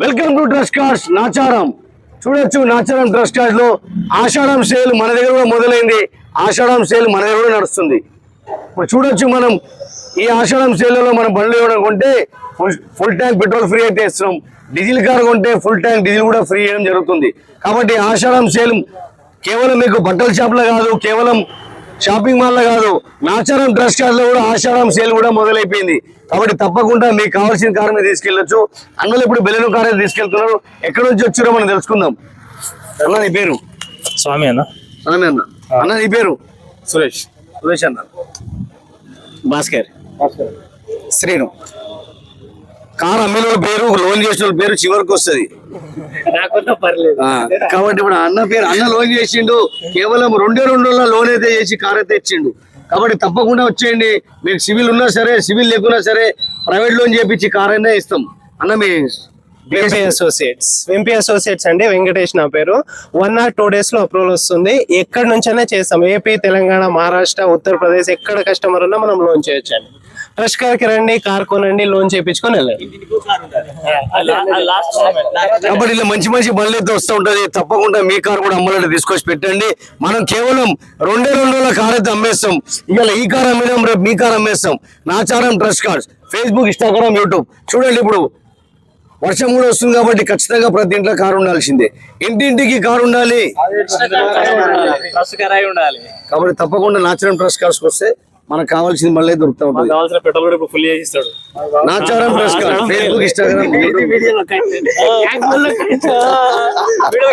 Welcome to trust cards Nacharam. చూడొచ్చు Nacharam trust cards లో ఆషాఢం sale మన దగ్గర కూడా మొదలైంది. ఆషాఢం సేల్ మన దగ్గర కూడా నడుస్తుంది. ఇప్పుడు చూడొచ్చు మనం ఈ ఆషాఢం సేల్లో మనం బండ్లు ఇవ్వడం కొంటే ఫుల్ ట్యాంక్ పెట్రోల్ ఫ్రీ అయితే ఇస్తున్నాం. డీజిల్ కార్ కొంటే ఫుల్ ట్యాంక్ డీజిల్ కూడా ఫ్రీ ఇవ్వడం జరుగుతుంది. కాబట్టి ఆషాఢం సేల్ కేవలం మీకు బట్టల షాప్లో కాదు, కేవలం షాపింగ్ మాల్లో కాదు, నాచారం ట్రస్ట్ కార్డ్ లో కూడా ఆషాఢం సేల్ కూడా మొదలైపోయింది. కాబట్టి తప్పకుండా మీకు కావాల్సిన కార్ మీద తీసుకెళ్ళొచ్చు. అన్నలు ఇప్పుడు బెలూను కార్ తీసుకెళ్తున్నారు. ఎక్కడి నుంచి వచ్చారో మనం తెలుసుకుందాం. అన్న నీ పేరు? స్వామి అన్న. స్వామి అన్న. అన్న నీ పేరు? సురేష్. సురేష్ అన్న. భాస్కర్. శ్రీను. కార్ అమ్మిన పేరు, లోన్ చేసిన పేరు చివరికి వస్తుంది. నాకున్నా పర్లేదు. కాబట్టి ఇప్పుడు అన్న పేరు, అన్న లోన్ చేసిండు. కేవలం 2 రోజుల్లో లోన్ అయితే చేసి కార్ అయితే ఇచ్చిండు. కాబట్టి తప్పకుండా వచ్చేయండి. మీకు సివిల్ ఉన్నా సరే, సివిల్ లేకున్నా సరే, ప్రైవేట్ లోన్ చేపించి కార్ అయినా ఇస్తాం. అన్న మీ వెంపీ అసోసియేట్స్ అండి. వెంకటేష్ నా పేరు. 1 or 2 days లో అప్రూవల్ వస్తుంది. ఎక్కడి నుంచైనా చేస్తాం. ఏపీ, తెలంగాణ, మహారాష్ట్ర, ఉత్తరప్రదేశ్ ఎక్కడ కస్టమర్ ఉన్నా మనం లోన్ చేయొచ్చు అండి. ఫ్రెష్ కార్ కి రండి, కార్ కొనండి, లోన్ చేయించుకొని వెళ్ళండి. కాబట్టి ఇలా మంచి మంచి బండ్లు అయితే వస్తూ ఉంటది. తప్పకుండా మీ కార్ కూడా అమ్మాలంటే తీసుకొచ్చి పెట్టండి. మనం కేవలం 2 రోజుల కార్ అయితే అమ్మేస్తాం. ఇవాళ ఈ కార్ అమ్మేదాం, రేపు మీ కార్ అమ్మేస్తాం. Nacharam trust cards Facebook, Instagram, YouTube. చూడండి ఇప్పుడు వర్షం కూడా వస్తుంది కాబట్టి ఖచ్చితంగా ప్రతి ఇంట్లో కారు ఉండాల్సిందే. ఇంటింటికి కారు ఉండాలి. కాబట్టి తప్పకుండా నాచారం ట్రస్ట్ కార్డ్స్ వస్తే మనకు కావాల్సింది మళ్ళీ దొరుకుతా ఉంటుంది. కావాల్సిన పెట్రోల్ కూడా ఫుల్ చేసి ఇస్తాడు. Nacharam trust card Facebook, Instagram, YouTube.